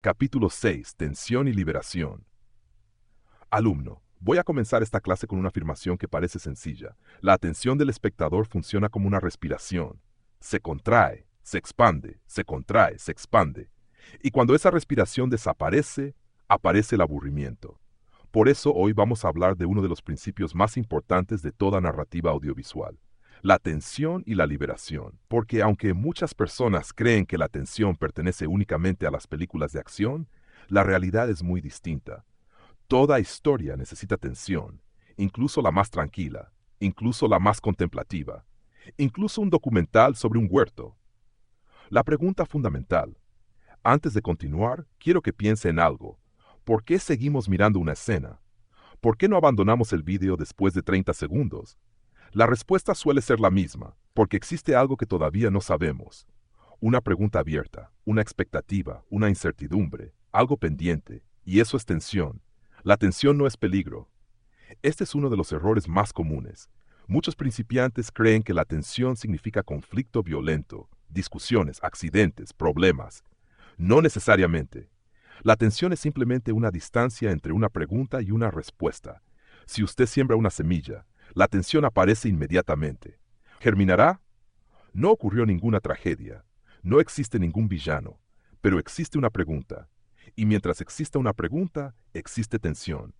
Capítulo 6. Tensión y liberación. Alumno, voy a comenzar esta clase con una afirmación que parece sencilla. La atención del espectador funciona como una respiración. Se contrae, se expande, se contrae, se expande. Y cuando esa respiración desaparece, aparece el aburrimiento. Por eso hoy vamos a hablar de uno de los principios más importantes de toda narrativa audiovisual. La tensión y la liberación. Porque aunque muchas personas creen que la tensión pertenece únicamente a las películas de acción, la realidad es muy distinta. Toda historia necesita tensión, incluso la más tranquila, incluso la más contemplativa, incluso un documental sobre un huerto. La pregunta fundamental, antes de continuar, quiero que piense en algo. ¿Por qué seguimos mirando una escena? ¿Por qué no abandonamos el vídeo después de 30 segundos? La respuesta suele ser la misma, porque existe algo que todavía no sabemos. Una pregunta abierta, una expectativa, una incertidumbre, algo pendiente, y eso es tensión. La tensión no es peligro. Este es uno de los errores más comunes. Muchos principiantes creen que la tensión significa conflicto violento, discusiones, accidentes, problemas. No necesariamente. La tensión es simplemente una distancia entre una pregunta y una respuesta. Si usted siembra una semilla, la tensión aparece inmediatamente. ¿Germinará? No ocurrió ninguna tragedia. No existe ningún villano. Pero existe una pregunta. Y mientras exista una pregunta, existe tensión.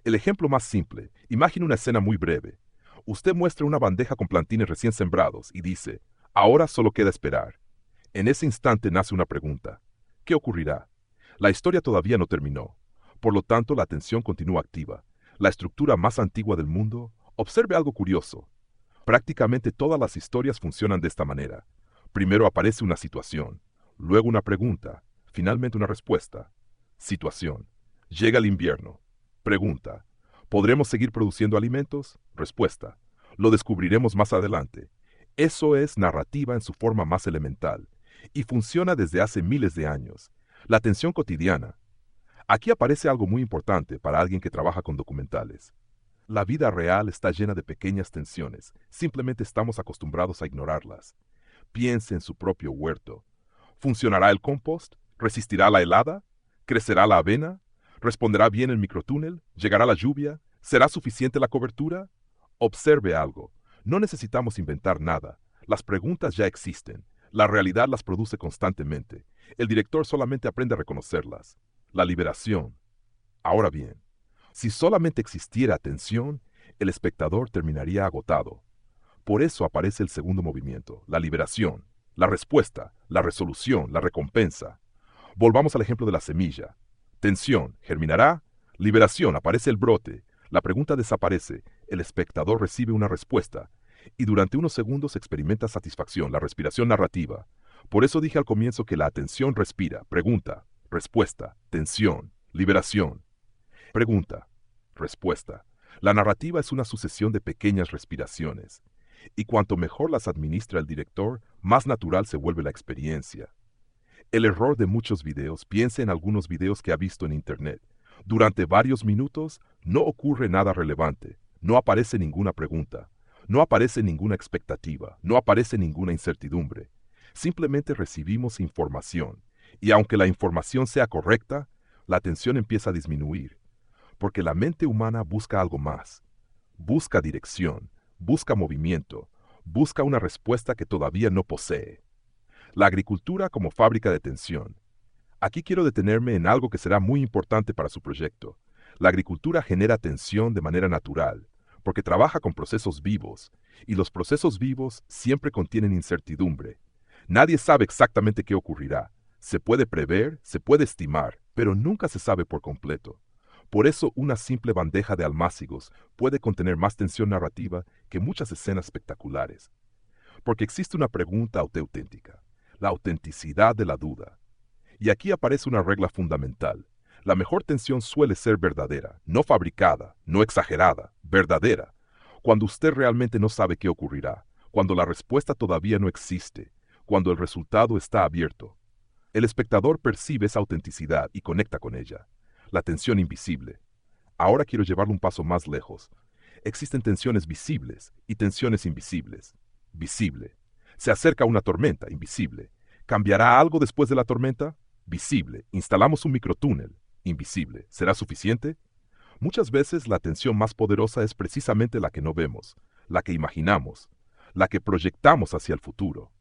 El ejemplo más simple, imagine una escena muy breve. Usted muestra una bandeja con plantines recién sembrados y dice, ahora solo queda esperar. En ese instante nace una pregunta. ¿Qué ocurrirá? La historia todavía no terminó. Por lo tanto, la tensión continúa activa. La estructura más antigua del mundo. Observe algo curioso. Prácticamente todas las historias funcionan de esta manera. Primero aparece una situación, luego una pregunta, finalmente una respuesta. Situación. Llega el invierno. Pregunta. ¿Podremos seguir produciendo alimentos? Respuesta. Lo descubriremos más adelante. Eso es narrativa en su forma más elemental, y funciona desde hace miles de años. La tensión cotidiana. Aquí aparece algo muy importante para alguien que trabaja con documentales. La vida real está llena de pequeñas tensiones, simplemente estamos acostumbrados a ignorarlas. Piense en su propio huerto. ¿Funcionará el compost? ¿Resistirá la helada? ¿Crecerá la avena? ¿Responderá bien el microtúnel? ¿Llegará la lluvia? ¿Será suficiente la cobertura? Observe algo. No necesitamos inventar nada. Las preguntas ya existen. La realidad las produce constantemente. El director solamente aprende a reconocerlas. La liberación. Ahora bien, si solamente existiera tensión, el espectador terminaría agotado. Por eso aparece el segundo movimiento, la liberación, la respuesta, la resolución, la recompensa. Volvamos al ejemplo de la semilla. Tensión, germinará. Liberación, aparece el brote. La pregunta desaparece. El espectador recibe una respuesta. Y durante unos segundos experimenta satisfacción, la respiración narrativa. Por eso dije al comienzo que la atención respira. Pregunta, respuesta, tensión, liberación. Pregunta, respuesta. La narrativa es una sucesión de pequeñas respiraciones. Y cuanto mejor las administra el director, más natural se vuelve la experiencia. El error de muchos videos, piense en algunos videos que ha visto en internet. Durante varios minutos no ocurre nada relevante, no aparece ninguna pregunta, no aparece ninguna expectativa, no aparece ninguna incertidumbre. Simplemente recibimos información, y aunque la información sea correcta, la atención empieza a disminuir, porque la mente humana busca algo más. Busca dirección, busca movimiento, busca una respuesta que todavía no posee. La agricultura como fábrica de tensión. Aquí quiero detenerme en algo que será muy importante para su proyecto. La agricultura genera tensión de manera natural, porque trabaja con procesos vivos, y los procesos vivos siempre contienen incertidumbre. Nadie sabe exactamente qué ocurrirá. Se puede prever, se puede estimar, pero nunca se sabe por completo. Por eso una simple bandeja de almácigos puede contener más tensión narrativa que muchas escenas espectaculares. Porque existe una pregunta auténtica, la autenticidad de la duda. Y aquí aparece una regla fundamental. La mejor tensión suele ser verdadera, no fabricada, no exagerada, verdadera. Cuando usted realmente no sabe qué ocurrirá, cuando la respuesta todavía no existe, cuando el resultado está abierto. El espectador percibe esa autenticidad y conecta con ella. La tensión invisible. Ahora quiero llevarlo un paso más lejos. Existen tensiones visibles y tensiones invisibles. Visible. Se acerca una tormenta, invisible. ¿Cambiará algo después de la tormenta? Visible, instalamos un microtúnel. Invisible, ¿será suficiente? Muchas veces la atención más poderosa es precisamente la que no vemos, la que imaginamos, la que proyectamos hacia el futuro.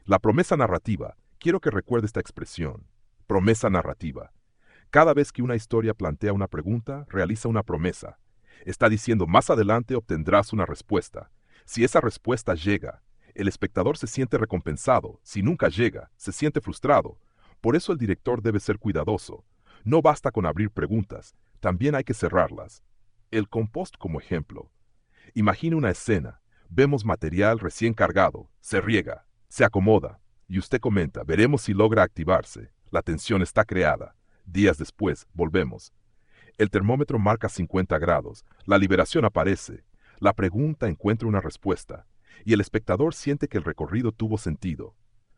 La promesa narrativa, quiero que recuerde esta expresión. Promesa narrativa. Cada vez que una historia plantea una pregunta, realiza una promesa. Está diciendo más adelante obtendrás una respuesta. Si esa respuesta llega, el espectador se siente recompensado. Si nunca llega, se siente frustrado. Por eso el director debe ser cuidadoso. No basta con abrir preguntas, también hay que cerrarlas. El compost como ejemplo. Imagine una escena. Vemos material recién cargado, se riega, se acomoda, y usted comenta, veremos si logra activarse. La tensión está creada. Días después, volvemos. El termómetro marca 50 grados, la liberación aparece, la pregunta encuentra una respuesta, y el espectador siente que el recorrido tuvo sentido.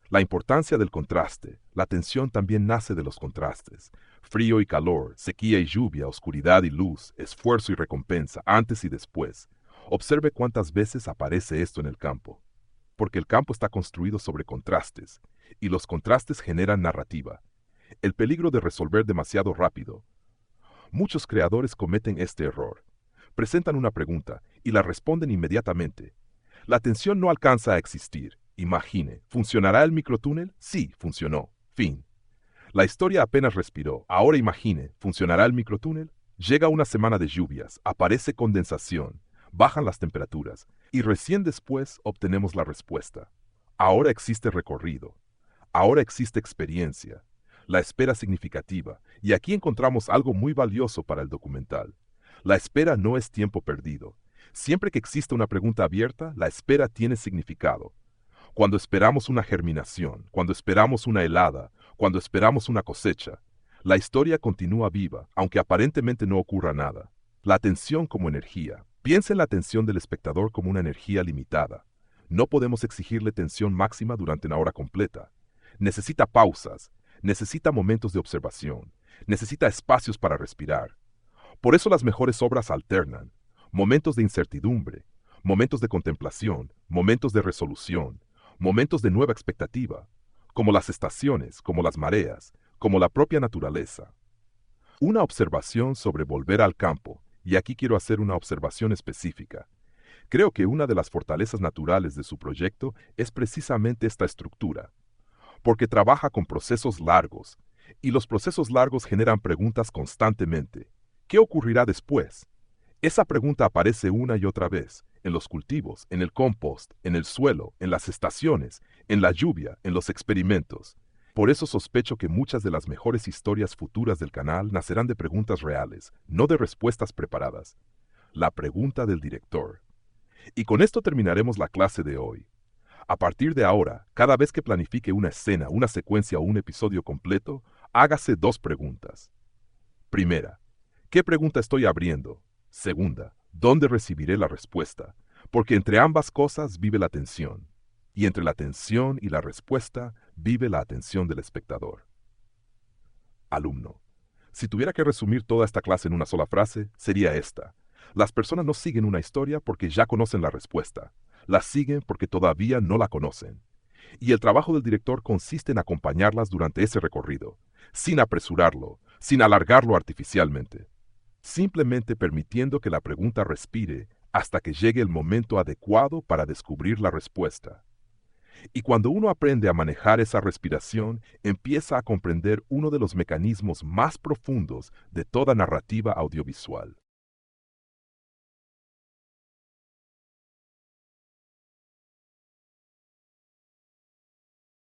La importancia del contraste, la tensión también nace de los contrastes. Frío y calor, sequía y lluvia, oscuridad y luz, esfuerzo y recompensa, antes y después. Observe cuántas veces aparece esto en el campo. Porque el campo está construido sobre contrastes, y los contrastes generan narrativa. El peligro de resolver demasiado rápido. Muchos creadores cometen este error. Presentan una pregunta y la responden inmediatamente. La tensión no alcanza a existir. Imagine, ¿funcionará el microtúnel? Sí, funcionó. Fin. La historia apenas respiró. Ahora imagine, ¿funcionará el microtúnel? Llega una semana de lluvias, aparece condensación, bajan las temperaturas, y recién después obtenemos la respuesta. Ahora existe recorrido. Ahora existe experiencia. La espera significativa, y aquí encontramos algo muy valioso para el documental. La espera no es tiempo perdido. Siempre que existe una pregunta abierta, la espera tiene significado. Cuando esperamos una germinación, cuando esperamos una helada, cuando esperamos una cosecha, la historia continúa viva, aunque aparentemente no ocurra nada. La atención como energía. Piensa en la atención del espectador como una energía limitada. No podemos exigirle tensión máxima durante una hora completa. Necesita pausas, necesita momentos de observación, necesita espacios para respirar. Por eso las mejores obras alternan. Momentos de incertidumbre, momentos de contemplación, momentos de resolución, momentos de nueva expectativa, como las estaciones, como las mareas, como la propia naturaleza. Una observación sobre volver al campo, y aquí quiero hacer una observación específica. Creo que una de las fortalezas naturales de su proyecto es precisamente esta estructura, porque trabaja con procesos largos, y los procesos largos generan preguntas constantemente. ¿Qué ocurrirá después? Esa pregunta aparece una y otra vez, en los cultivos, en el compost, en el suelo, en las estaciones, en la lluvia, en los experimentos. Por eso sospecho que muchas de las mejores historias futuras del canal nacerán de preguntas reales, no de respuestas preparadas. La pregunta del director. Y con esto terminaremos la clase de hoy. A partir de ahora, cada vez que planifique una escena, una secuencia o un episodio completo, hágase dos preguntas. Primera, ¿qué pregunta estoy abriendo? Segunda, ¿dónde recibiré la respuesta? Porque entre ambas cosas vive la tensión. Y entre la tensión y la respuesta vive la atención del espectador. Alumno. Si tuviera que resumir toda esta clase en una sola frase, sería esta. Las personas no siguen una historia porque ya conocen la respuesta. La siguen porque todavía no la conocen. Y el trabajo del director consiste en acompañarlas durante ese recorrido, sin apresurarlo, sin alargarlo artificialmente. Simplemente permitiendo que la pregunta respire hasta que llegue el momento adecuado para descubrir la respuesta. Y cuando uno aprende a manejar esa respiración, empieza a comprender uno de los mecanismos más profundos de toda narrativa audiovisual.